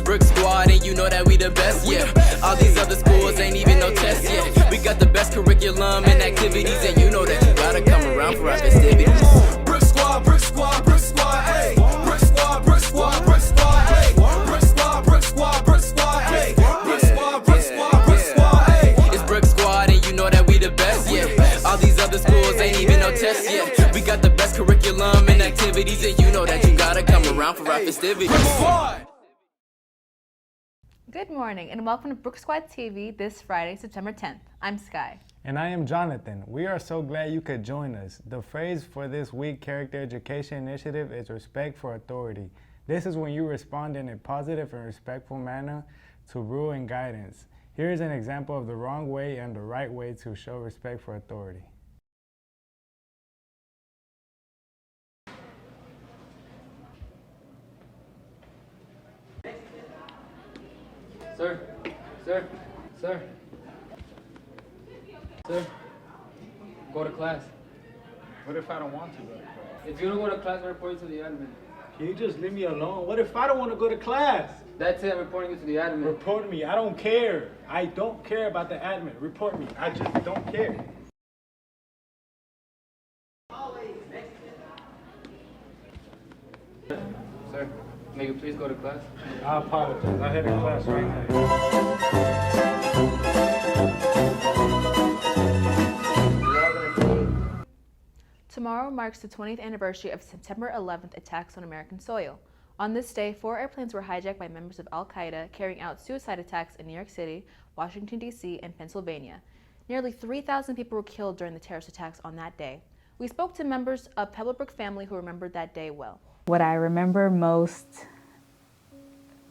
Brick Squad, and you know that we the best, yeah. All these other schools ain't even no test yet. We got the best curriculum and activities, and you know that you gotta come around for our festivities. Brick Squad, Brick Squad, Brick Squad, ayy. Brick Squad, Brick Squad, Brick Squad, ayy. Brick Squad, Brick Squad, Brick Squad, ayy. Brick Squad, Brick Squad, Brick Squad, ayy. It's Brick Squad, and you know that we the best, yeah. All these other schools ain't even no test yet. We got the best curriculum and activities, and you know that you gotta come around for our festivities. Good morning and welcome to Brick Squad TV this Friday, September 10th. I'm Sky. And I am Jonathan. We are so glad you could join us. The phrase for this week's Character Education Initiative is respect for authority. This is when you respond in a positive and respectful manner to rule and guidance. Here is an example of the wrong way and the right way to show respect for authority. Sir, sir, sir, sir, go to class. What if I don't want to go to class? If you don't go to class, I report you to the admin. Can you just leave me alone? What if I don't want to go to class? That's it, I'm reporting you to the admin. Report me. I don't care. I don't care about the admin. Report me. I just don't care. Sir, may you please go to class? I apologize. I had a class right now. Tomorrow marks the 20th anniversary of September 11th attacks on American soil. On this day, 4 airplanes were hijacked by members of Al-Qaeda carrying out suicide attacks in New York City, Washington, D.C., and Pennsylvania. Nearly 3,000 people were killed during the terrorist attacks on that day. We spoke to members of Pebblebrook family who remembered that day well. What I remember most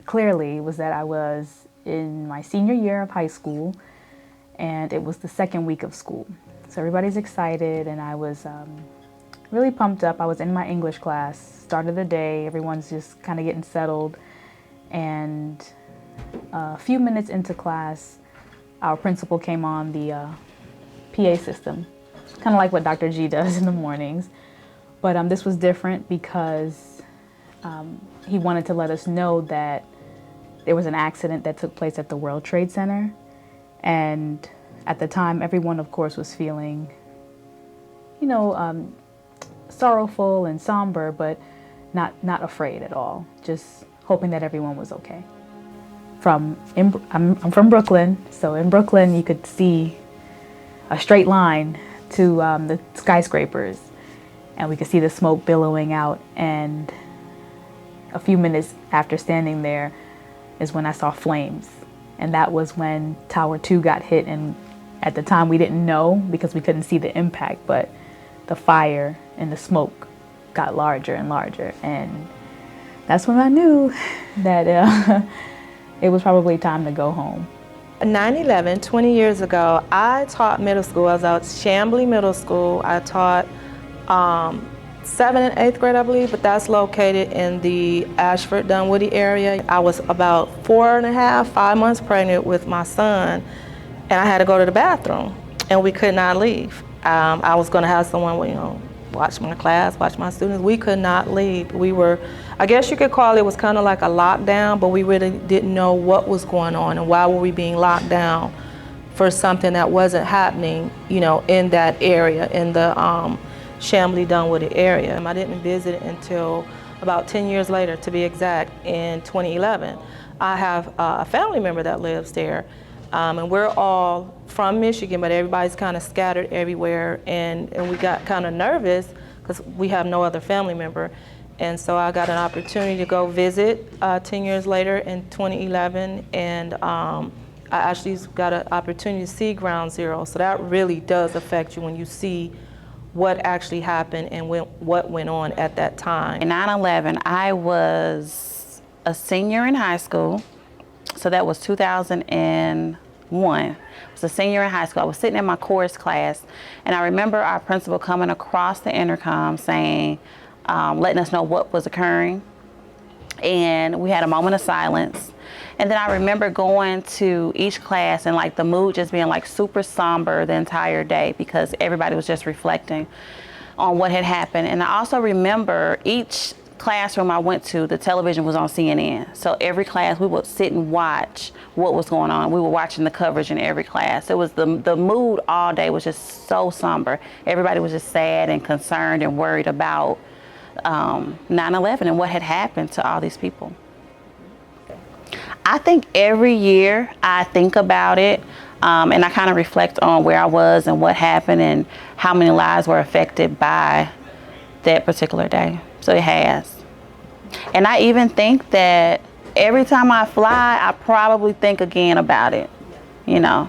clearly was that I was in my senior year of high school, and it was the second week of school. So everybody's excited, and I was really pumped up. I was in my English class, start of the day, everyone's just kind of getting settled, and a few minutes into class, our principal came on the PA system, kind of like what Dr. G does in the mornings. But this was different because he wanted to let us know that there was an accident that took place at the World Trade Center. And at the time, everyone, of course, was feeling, you know, sorrowful and somber, but not afraid at all. Just hoping that everyone was okay. I'm from Brooklyn, so in Brooklyn, you could see a straight line to the skyscrapers. And we could see the smoke billowing out, and a few minutes after standing there is when I saw flames. And that was when Tower 2 got hit, and at the time we didn't know because we couldn't see the impact, but the fire and the smoke got larger and larger, and that's when I knew that it was probably time to go home. 9/11, 20 years ago, I taught middle school. I was at Chamblee Middle School. I taught 7th and 8th grade, I believe, but that's located in the Ashford, Dunwoody area. I was about 4.5, 5 months pregnant with my son, and I had to go to the bathroom, and we could not leave. I was going to have someone, you know, watch my class, watch my students. We could not leave. We were, I guess you could call it was kind of like a lockdown, but we really didn't know what was going on and why were we being locked down for something that wasn't happening, you know, in that area, in the Chamblee, Dunwoody area. I didn't visit until about 10 years later, to be exact, in 2011. I have a family member that lives there, and we're all from Michigan, but everybody's kind of scattered everywhere, and we got kind of nervous because we have no other family member. And so I got an opportunity to go visit 10 years later in 2011, and I actually got an opportunity to see Ground Zero. So that really does affect you when you see what actually happened and what went on at that time. In 9/11, I was a senior in high school, so that was 2001. I was a senior in high school. I was sitting in my chorus class, and I remember our principal coming across the intercom saying, letting us know what was occurring, and we had a moment of silence. And then I remember going to each class and like the mood just being like super somber the entire day because everybody was just reflecting on what had happened. And I also remember each classroom I went to, the television was on CNN. So every class, we would sit and watch what was going on. We were watching the coverage in every class. It was the mood all day was just so somber. Everybody was just sad and concerned and worried about 9/11 and what had happened to all these people. I think every year I think about it and I kind of reflect on where I was and what happened and how many lives were affected by that particular day. So it has. And I even think that every time I fly, I probably think again about it, you know.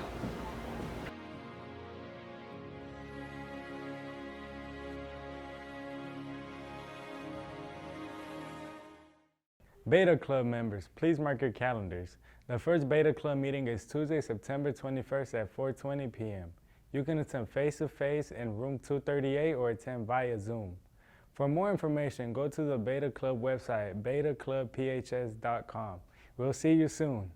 Beta Club members, please mark your calendars. The first Beta Club meeting is Tuesday, September 21st at 4:20 p.m. You can attend face-to-face in room 238 or attend via Zoom. For more information, go to the Beta Club website, betaclubphs.com. We'll see you soon.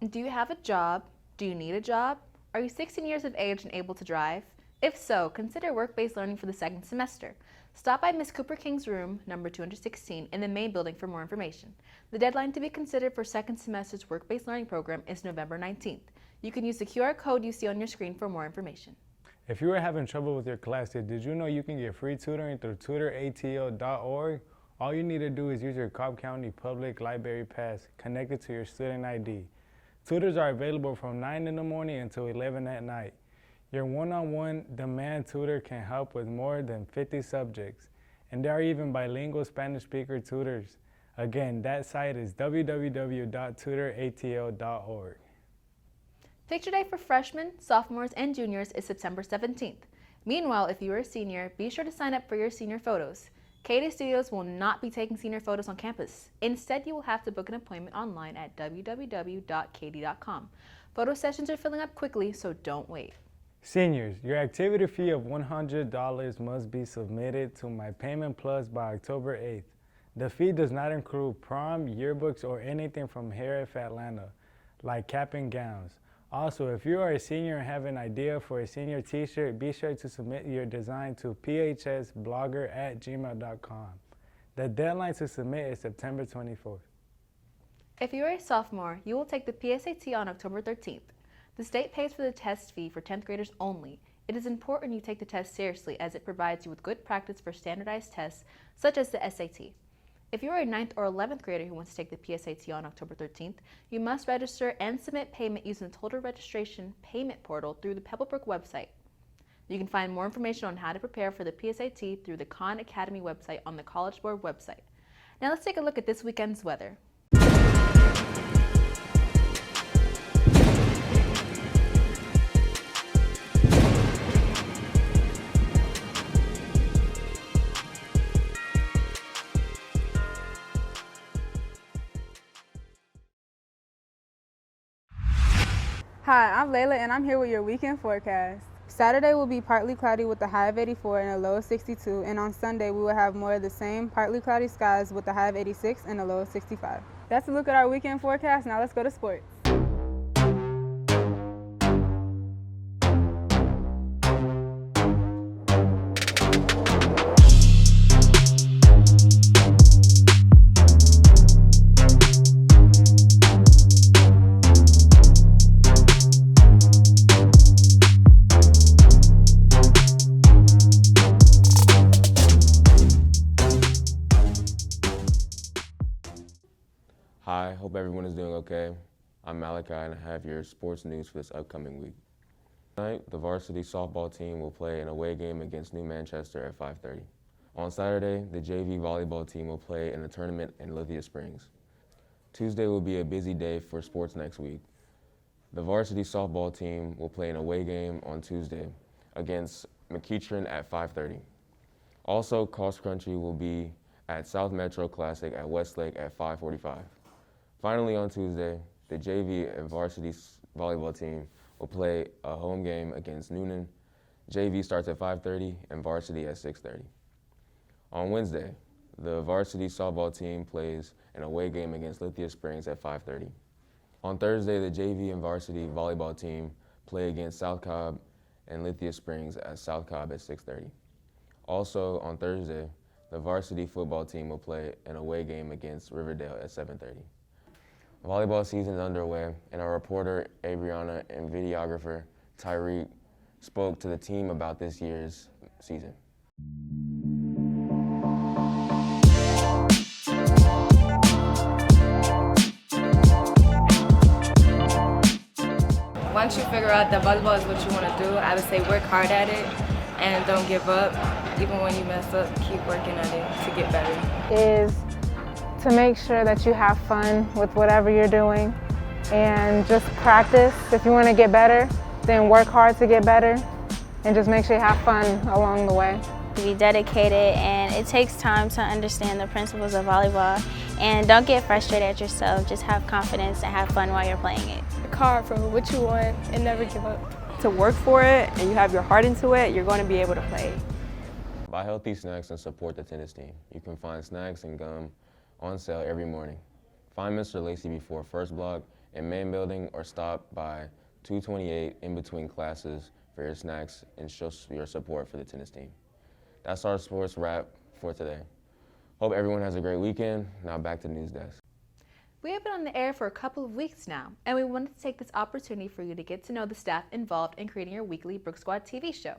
Do you have a job? Do you need a job? Are you 16 years of age and able to drive? If so, consider work-based learning for the second semester. Stop by Ms. Cooper King's room, number 216, in the main building for more information. The deadline to be considered for second semester's work-based learning program is November 19th. You can use the QR code you see on your screen for more information. If you are having trouble with your classes, did you know you can get free tutoring through tutораto.org? All you need to do is use your Cobb County Public Library Pass connected to your student ID. Tutors are available from 9 in the morning until 11 at night. Your one-on-one demand tutor can help with more than 50 subjects, and there are even bilingual Spanish speaker tutors. Again, that site is www.tutораto.org. Picture Day for freshmen, sophomores, and juniors is September 17th. Meanwhile, if you are a senior, be sure to sign up for your senior photos. KD Studios will not be taking senior photos on campus. Instead, you will have to book an appointment online at www.kd.com. Photo sessions are filling up quickly, so don't wait. Seniors, your activity fee of $100 must be submitted to My Payment Plus by October 8th. The fee does not include prom, yearbooks, or anything from Hair F Atlanta, like cap and gowns. Also, if you are a senior and have an idea for a senior t-shirt, be sure to submit your design to phsblogger@gmail.com. The deadline to submit is September 24th. If you are a sophomore, you will take the PSAT on October 13th. The state pays for the test fee for 10th graders only. It is important you take the test seriously as it provides you with good practice for standardized tests such as the SAT. If you are a 9th or 11th grader who wants to take the PSAT on October 13th, you must register and submit payment using the Total Registration Payment Portal through the Pebblebrook website. You can find more information on how to prepare for the PSAT through the Khan Academy website on the College Board website. Now let's take a look at this weekend's weather. Hi, I'm Layla and I'm here with your weekend forecast. Saturday will be partly cloudy with a high of 84 and a low of 62, and on Sunday we will have more of the same partly cloudy skies with a high of 86 and a low of 65. That's a look at our weekend forecast. Now let's go to sports. Hi, hope everyone is doing okay. I'm Malachi and I have your sports news for this upcoming week. Tonight, the varsity softball team will play an away game against New Manchester at 5:30. On Saturday, the JV volleyball team will play in a tournament in Lithia Springs. Tuesday will be a busy day for sports next week. The varsity softball team will play an away game on Tuesday against McEachern at 5:30. Also, cross country will be at South Metro Classic at Westlake at 5:45. Finally, on Tuesday, the JV and varsity volleyball team will play a home game against Noonan. JV starts at 5:30 and varsity at 6:30. On Wednesday, the varsity softball team plays an away game against Lithia Springs at 5:30. On Thursday, the JV and varsity volleyball team play against South Cobb and Lithia Springs at South Cobb at 6:30. Also, on Thursday, the varsity football team will play an away game against Riverdale at 7:30. Volleyball season is underway, and our reporter, Abriana, and videographer, Tyreek, spoke to the team about this year's season. Once you figure out that volleyball is what you want to do, I would say work hard at it and don't give up. Even when you mess up, keep working at it to get better. Is to make sure that you have fun with whatever you're doing and just practice. If you want to get better, then work hard to get better and just make sure you have fun along the way. Be dedicated, and it takes time to understand the principles of volleyball, and don't get frustrated at yourself. Just have confidence and have fun while you're playing it. Work hard for what you want and never give up. To work for it and you have your heart into it, you're going to be able to play. Buy healthy snacks and support the tennis team. You can find snacks and gum on sale every morning. Find Mr. Lacey before First Block in Main Building or stop by 228 in between classes for your snacks and show your support for the tennis team. That's our sports wrap for today. Hope everyone has a great weekend. Now back to News Desk. We have been on the air for a couple of weeks now, and we wanted to take this opportunity for you to get to know the staff involved in creating your weekly Brook Squad TV show.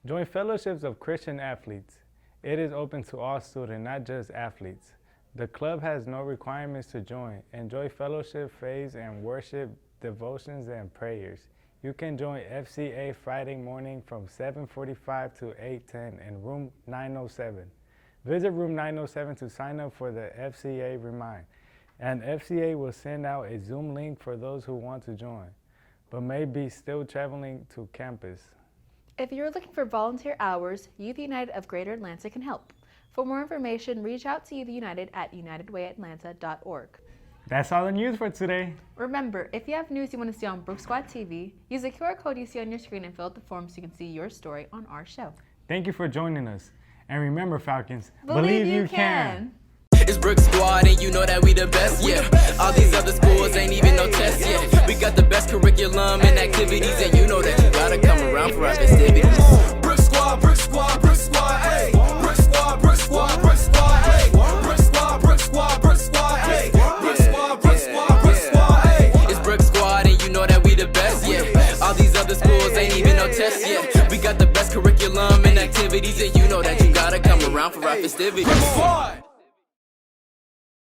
Join Fellowships of Christian Athletes. It is open to all students, not just athletes. The club has no requirements to join. Enjoy fellowship, phase, and worship, devotions, and prayers. You can join FCA Friday morning from 7:45 to 8:10 in room 907. Visit room 907 to sign up for the FCA Remind. And FCA will send out a Zoom link for those who want to join, but may be still traveling to campus. If you're looking for volunteer hours, Youth United of Greater Atlanta can help. For more information, reach out to Youth United at unitedwayatlanta.org. That's all the news for today. Remember, if you have news you want to see on Brook Squad TV, use the QR code you see on your screen and fill out the form so you can see your story on our show. Thank you for joining us. And remember, Falcons, believe you can. It's Brook Squad and you know that we the best, yeah. All these other schools ain't even no test, yeah. We got the best curriculum and activities, and you know that you gotta come around for our festivities. Brook Squad, Brook Squad, Brook Squad, ayy. Brook Squad, Brook Squad, Brook Squad, ayy. Brook Squad, Brook Squad, Brook Squad, ayy. Brook Squad, Brook Squad, Brook Squad, ayy. It's Brook Squad and you know that we the best, yeah. All these other schools ain't even no test, yeah. We got the best curriculum and activities, and you know that you gotta come around for our festivities. Brook Squad.